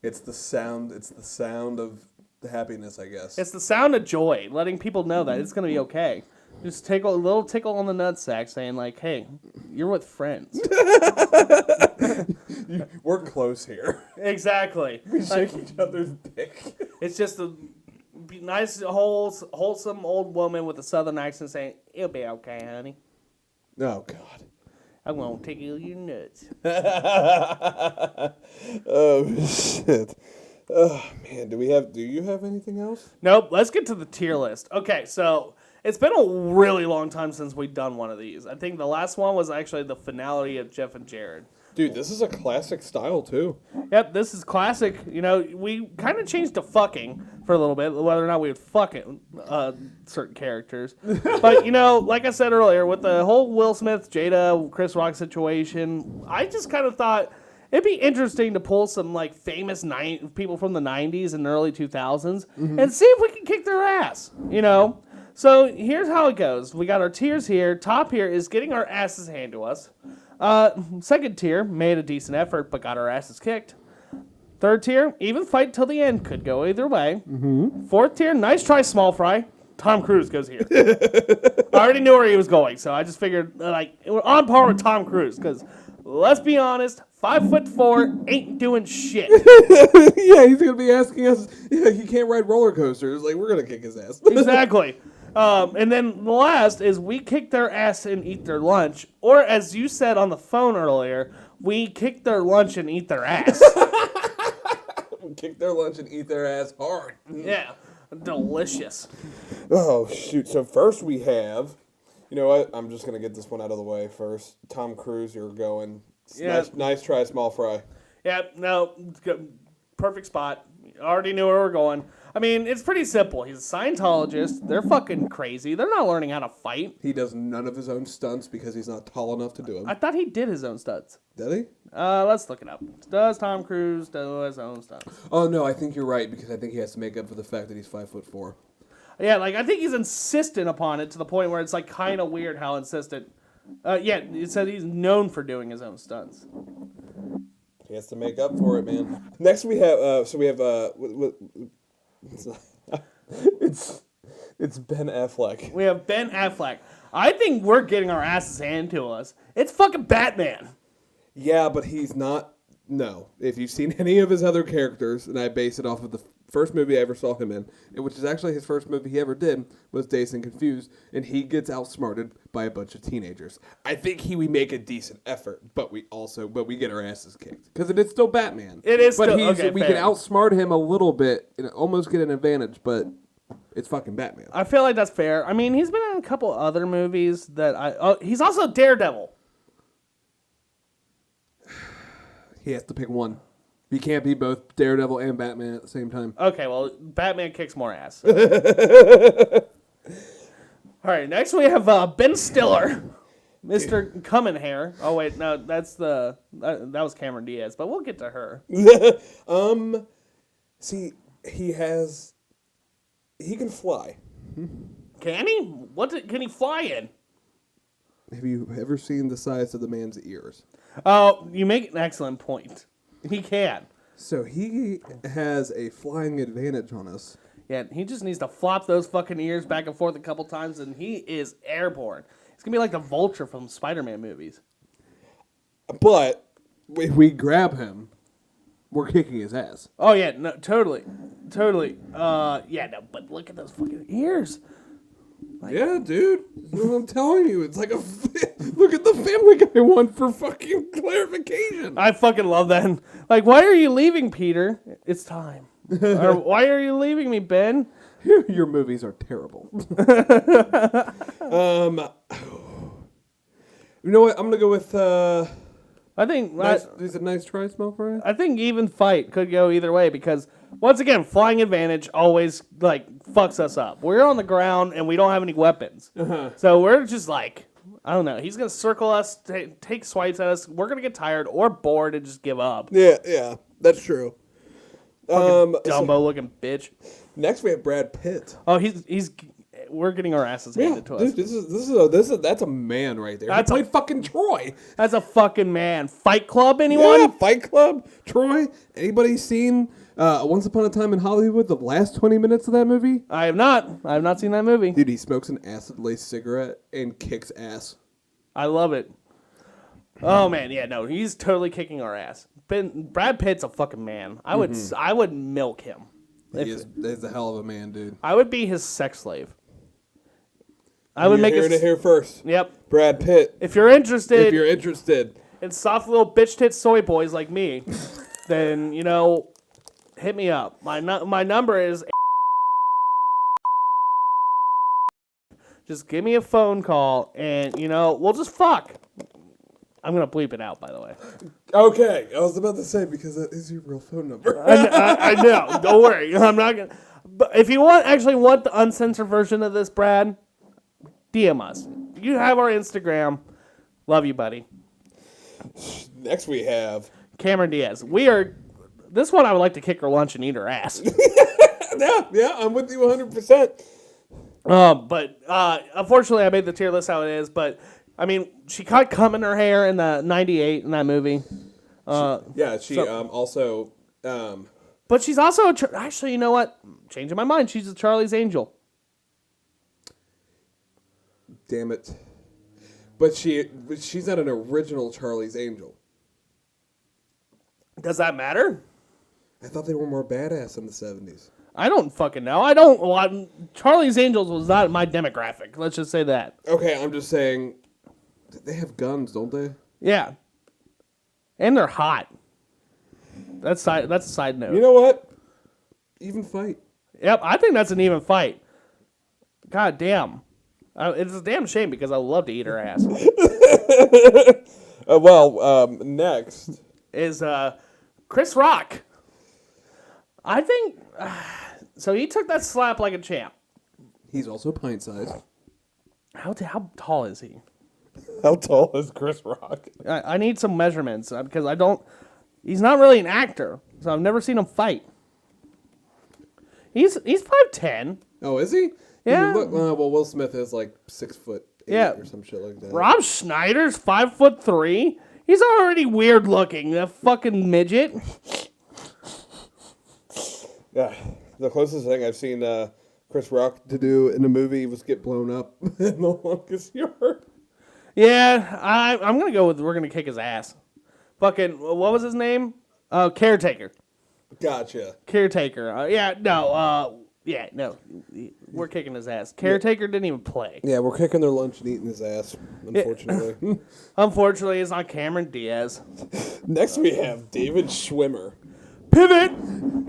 It's the sound. It's the sound of the happiness, I guess. It's the sound of joy, letting people know that it's gonna be okay. Just take a little tickle on the nutsack, saying like, "Hey, you're with friends." We're close here. Exactly. We shake each other's dick. It's just a nice, wholesome old woman with a southern accent saying, "It'll be okay, honey." Oh God. I'm gonna tickle your nuts. Oh shit. Oh man, do you have anything else? Nope. Let's get to the tier list. Okay, so. It's been a really long time since we've done one of these. I think the last one was actually the finale of Jeff and Jared. Dude, this is a classic style, too. Yep, this is classic. You know, we kind of changed to fucking for a little bit, whether or not we would fuck it, certain characters. But, you know, like I said earlier, with the whole Will Smith, Jada, Chris Rock situation, I just kind of thought it'd be interesting to pull some, like, famous people from the 90s and early 2000s and see if we can kick their ass, you know? So here's how it goes. We got our tiers here. Top here is getting our asses handed to us. Second tier, made a decent effort, but got our asses kicked. Third tier, even fight till the end, could go either way. Fourth tier, nice try, small fry. Tom Cruise goes here. I already knew where he was going, so I just figured, like, we're on par with Tom Cruise, because, let's be honest, 5'4" ain't doing shit. Yeah, he's going to be asking us, he can't ride roller coasters. Like, we're going to kick his ass. Exactly. And then the last is we kick their ass and eat their lunch. Or as you said on the phone earlier, we kick their lunch and eat their ass. Kick their lunch and eat their ass hard. Yeah. Delicious. Oh, shoot. So first we have, you know what? I'm just going to get this one out of the way first. Tom Cruise, you're going. Yeah. Nice try, small fry. Yeah, no, perfect spot. Already knew where we're going. I mean, it's pretty simple. He's a Scientologist. They're fucking crazy. They're not learning how to fight. He does none of his own stunts because he's not tall enough to do them. I thought he did his own stunts. Did he? Let's look it up. Does Tom Cruise do his own stunts? Oh, no, I think you're right because I think he has to make up for the fact that he's 5'4". Yeah, like, I think he's insistent upon it to the point where it's, like, kind of weird how insistent. Yeah, it said he's known for doing his own stunts. He has to make up for it, man. Next we have, it's Ben Affleck. We have Ben Affleck. I think we're getting our asses handed to us. It's fucking Batman. Yeah, but he's not. No. If you've seen any of his other characters, and I base it off of the first movie I ever saw him in, which is actually his first movie he ever did, was Dazed and Confused, and he gets outsmarted by a bunch of teenagers. I think we make a decent effort, but we get our asses kicked. Because it is still Batman. It is but still, okay, we fair. can outsmart him a little bit and almost get an advantage, but it's fucking Batman. I feel like that's fair. I mean, he's been in a couple other movies that he's also Daredevil. He has to pick one. He can't be both Daredevil and Batman at the same time. Okay, well, Batman kicks more ass. All right, next we have Ben Stiller, Mr. Cumin Hair. Oh wait, no, that was Cameron Diaz, but we'll get to her. See, he can fly. Can he? Can he fly in? Have you ever seen the size of the man's ears? Oh, you make an excellent point. He can. So he has a flying advantage on us. Yeah, he just needs to flop those fucking ears back and forth a couple times, and he is airborne. It's going to be like the Vulture from Spider-Man movies. But if we grab him, we're kicking his ass. Oh, yeah, no, totally. Yeah, no, but look at those fucking ears. Yeah, dude. I'm telling you, it's like look at the Family Guy one for fucking clarification. I fucking love that. Like, why are you leaving, Peter? It's time. Or, why are you leaving me, Ben? Your movies are terrible. You know what? I'm gonna go with. I think is it nice try, small fry? I think even fight could go either way because once again, flying advantage always like fucks us up. We're on the ground and we don't have any weapons, so we're just like I don't know. He's gonna circle us, take swipes at us. We're gonna get tired or bored and just give up. Yeah, that's true. Dumbo looking bitch. Next we have Brad Pitt. Oh, he's. We're getting our asses handed to us. Dude, that's a man right there. That's played fucking Troy. That's a fucking man. Fight Club, anyone? Yeah, Fight Club, Troy. Anybody seen Once Upon a Time in Hollywood? The last 20 minutes of that movie? I have not. I have not seen that movie. Dude, he smokes an acid-laced cigarette and kicks ass. I love it. Oh man, yeah, no, he's totally kicking our ass. Brad Pitt's a fucking man. I would milk him. He's a hell of a man, dude. I would be his sex slave. I would make it here first. Yep. Brad Pitt. If you're interested in soft little bitch tit soy boys like me, then hit me up. My number is. Just give me a phone call and we'll just fuck. I'm gonna bleep it out, by the way. Okay, I was about to say because that is your real phone number. I know. Don't worry. I'm not gonna. But if you actually want the uncensored version of this, Brad, DM us. You have our Instagram. Love you, buddy. Next we have Cameron Diaz. This one I would like to kick her lunch and eat her ass. yeah, I'm with you 100%. But unfortunately, I made the tier list how it is. But I mean, she caught cum in her hair in the '98 in that movie. She also. But she's also actually, you know what? Changing my mind. She's a Charlie's Angel. Damn it! But she's not an original Charlie's Angel. Does that matter? I thought they were more badass in the 70s. I don't fucking know. Charlie's Angels was not my demographic. Let's just say that. Okay, I'm just saying. They have guns, don't they? Yeah. And they're hot. That's a side note. You know what? Even fight. Yep, I think that's an even fight. God damn. It's a damn shame because I love to eat her ass. Next is Chris Rock. I think so. He took that slap like a champ. He's also pint-sized. How tall is he? How tall is Chris Rock? I need some measurements because I don't. He's not really an actor, so I've never seen him fight. He's 5'10". Oh, is he? Yeah. Will Smith is like 6'8" or some shit like that. Rob Schneider's 5'3". He's already weird looking. That fucking midget. Yeah, the closest thing I've seen Chris Rock to do in a movie was get blown up in The Longest Yard. Yeah, I'm gonna go with we're gonna kick his ass. Fucking what was his name? Caretaker. Gotcha. Caretaker. No. We're kicking his ass. Caretaker didn't even play. Yeah, we're kicking their lunch and eating his ass. Unfortunately. Unfortunately, it's not Cameron Diaz. Next, we have David Schwimmer. Pivot.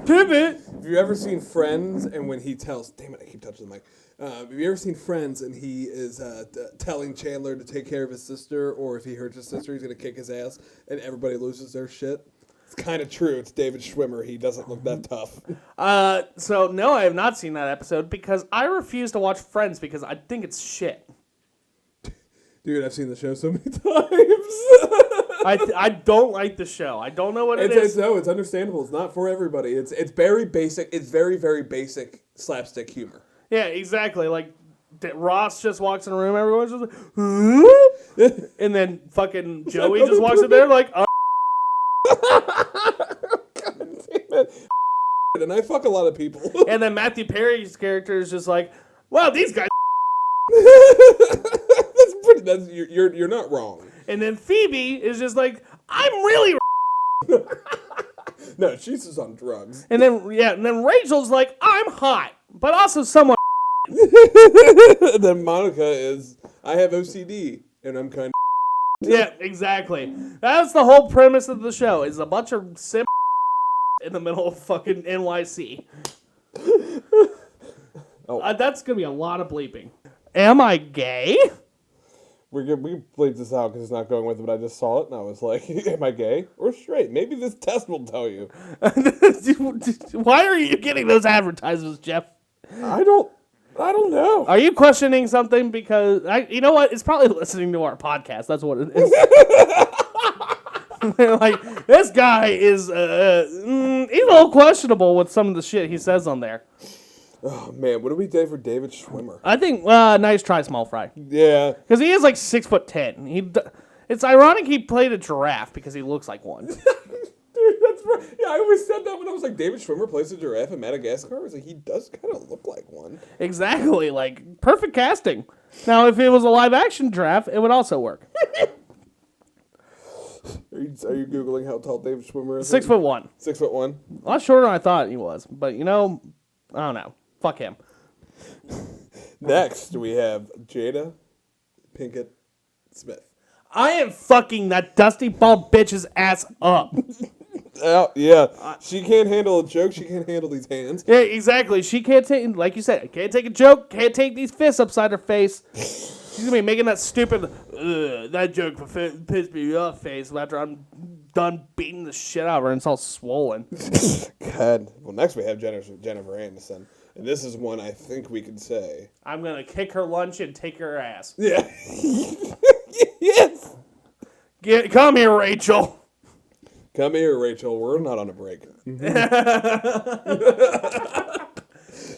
Have you ever seen Friends and when he tells... Damn it, I keep touching the mic. Have you ever seen Friends and he is telling Chandler to take care of his sister, or if he hurts his sister, he's going to kick his ass, and everybody loses their shit? It's kind of true. It's David Schwimmer. He doesn't look that tough. So, no, I have not seen that episode because I refuse to watch Friends because I think it's shit. Dude, I've seen the show so many times. I don't like the show. I don't know what it is. No, it's understandable. It's not for everybody. It's very basic. It's very, very basic slapstick humor. Yeah, exactly. Like, Ross just walks in a room, everyone's just like, huh? And then fucking Joey just walks in there like, God damn it. And I fuck a lot of people. And then Matthew Perry's character is just like, wow, these guys. You're not wrong. And then Phoebe is just like, I'm really. No, she's just on drugs. And then Rachel's like, I'm hot, but also somewhat. And then Monica is, I have OCD, and I'm kind of. Yeah, exactly. That's the whole premise of the show. Is a bunch of simp in the middle of fucking NYC. That's gonna be a lot of bleeping. Am I gay? We bleep this out because it's not going with it, but I just saw it and I was like, am I gay or straight? Maybe this test will tell you. Why are you getting those advertisements, Jeff? I don't know. Are you questioning something? Because you know what? It's probably listening to our podcast. That's what it is. Like, this guy is he's a little questionable with some of the shit he says on there. Oh man, what do we do for David Schwimmer? I think nice try, small fry. Yeah, because he is like 6'10". It's ironic he played a giraffe because he looks like one. Dude, that's right. Yeah, I always said that when I was like, David Schwimmer plays a giraffe in Madagascar. I was like, he does kind of look like one. Exactly, like perfect casting. Now, if it was a live action giraffe, it would also work. Are you Googling how tall David Schwimmer is? 6'1". 6'1". A lot shorter than I thought he was, but I don't know. Fuck him. Next, we have Jada Pinkett Smith. I am fucking that dusty bald bitch's ass up. Yeah. She can't handle a joke. She can't handle these hands. Yeah, exactly. She can't take, like you said, can't take a joke, can't take these fists upside her face. She's going to be making that stupid That joke pissed me off, face. After I'm done beating the shit out of her and it's all swollen. God. Well, next we have Jennifer Aniston. And this is one I think we could say. I'm going to kick her lunch and take her ass. Yeah. Yes. Come here, Rachel. Come here, Rachel. We're not on a break.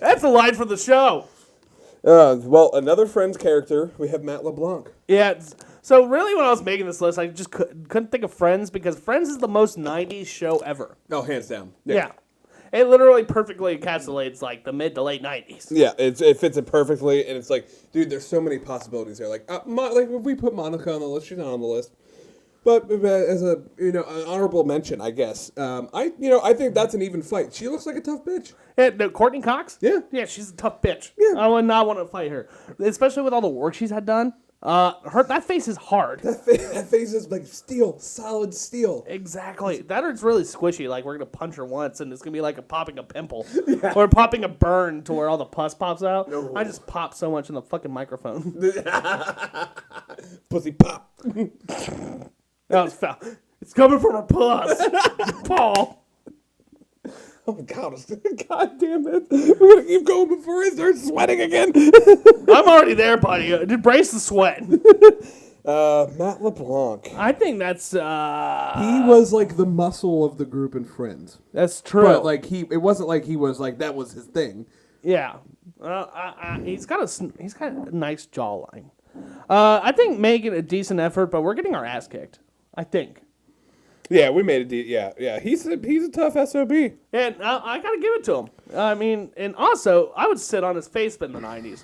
That's a line from the show. Well, another Friends character, we have Matt LeBlanc. Yeah, so really when I was making this list, I just couldn't think of Friends because Friends is the most 90s show ever. Oh, hands down. Yeah. It literally perfectly encapsulates, like, the mid to late 90s. Yeah, it fits it perfectly, and it's like, dude, there's so many possibilities there. Like if we put Monica on the list, she's not on the list. But as a an honorable mention, I guess. I think that's an even fight. She looks like a tough bitch. Yeah, no, Courtney Cox? Yeah. Yeah, she's a tough bitch. Yeah. I would not want to fight her. Especially with all the work she's had done. That face is hard. That face is like steel, solid steel. Exactly. That or it's really squishy. Like, we're going to punch her once, and it's going to be like popping a pimple. Yeah. Or popping a burn to where all the pus pops out. No. I just pop so much in the fucking microphone. Pussy pop. That was foul. It's coming from her puss. Paul. Oh, God. God damn it. We're going to keep going before I start sweating again. I'm already there, buddy. Brace the sweat. Matt LeBlanc. I think that's... He was like the muscle of the group in Friends. That's true. But like it wasn't like he was like, that was his thing. Yeah. He's got a nice jawline. I think making a decent effort, but we're getting our ass kicked. I think. Yeah, we made it. Yeah. He's a tough SOB. And I gotta give it to him. I mean, and also, I would sit on his face in the 90s.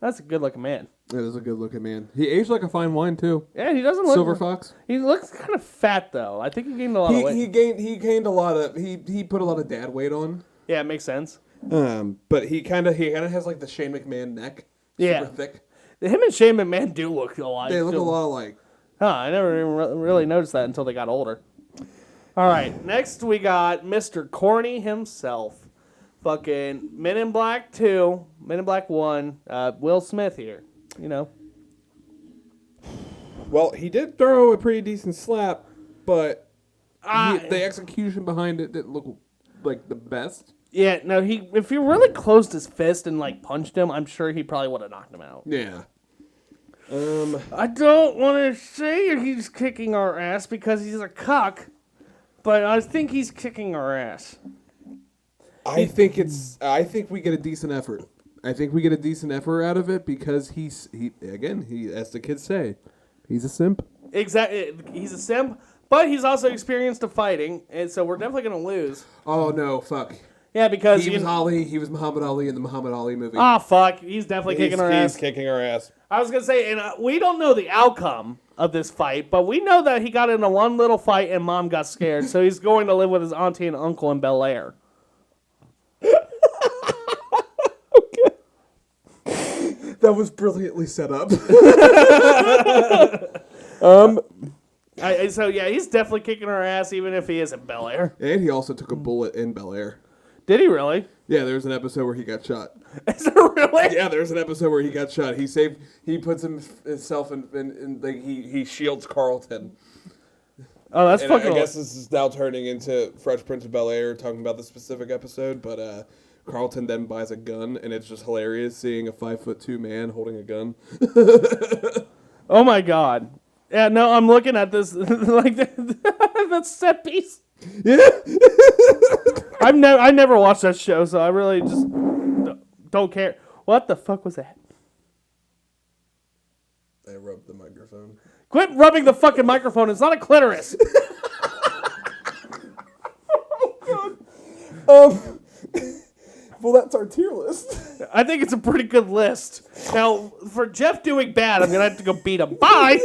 That's a good-looking man. It is a good-looking man. He aged like a fine wine, too. Yeah, he doesn't look... Silver Fox. He looks kind of fat, though. I think he gained a lot of weight. He gained a lot of... He put a lot of dad weight on. Yeah, it makes sense. But he kind of has like the Shane McMahon neck. Yeah. Super thick. Him and Shane McMahon do look alike. They look a lot alike. Huh, I never even really noticed that until they got older. All right, next we got Mr. Corny himself. Fucking Men in Black 2, Men in Black 1, Will Smith here, Well, he did throw a pretty decent slap, but the execution behind it didn't look like the best. Yeah, no, if he really closed his fist and, like, punched him, I'm sure he probably would have knocked him out. Yeah. I don't want to say he's kicking our ass because he's a cuck, but I think he's kicking our ass. I think we get a decent effort. I think we get a decent effort out of it because he as the kids say, he's a simp. Exactly, he's a simp, but he's also experienced to fighting, and so we're definitely gonna lose. Oh no, fuck. Yeah, because he was Muhammad Ali in the Muhammad Ali movie. Ah, fuck, he's definitely kicking our ass. He's kicking our ass. I was gonna say, and we don't know the outcome of this fight, but we know that he got into one little fight and Mom got scared, so he's going to live with his auntie and uncle in Bel Air. That was brilliantly set up. So yeah, he's definitely kicking our ass, even if he is in Bel Air. And he also took a bullet in Bel Air. Did he really? Yeah, there's an episode where he got shot. Is there really? Yeah, there's an episode where he got shot. He puts himself in like he shields Carlton. Oh, that's fucking. I guess this is now turning into Fresh Prince of Bel Air talking about the specific episode, but Carlton then buys a gun, and it's just hilarious seeing a 5'2" man holding a gun. Oh my god! Yeah, no, I'm looking at this like that set piece. Yeah. I never watched that show, so I really just don't care. What the fuck was that? I rubbed the microphone. Quit rubbing the fucking microphone. It's not a clitoris. Well, that's our tier list. I think it's a pretty good list. Now, for Jeff doing bad, I'm going to have to go beat him. Bye!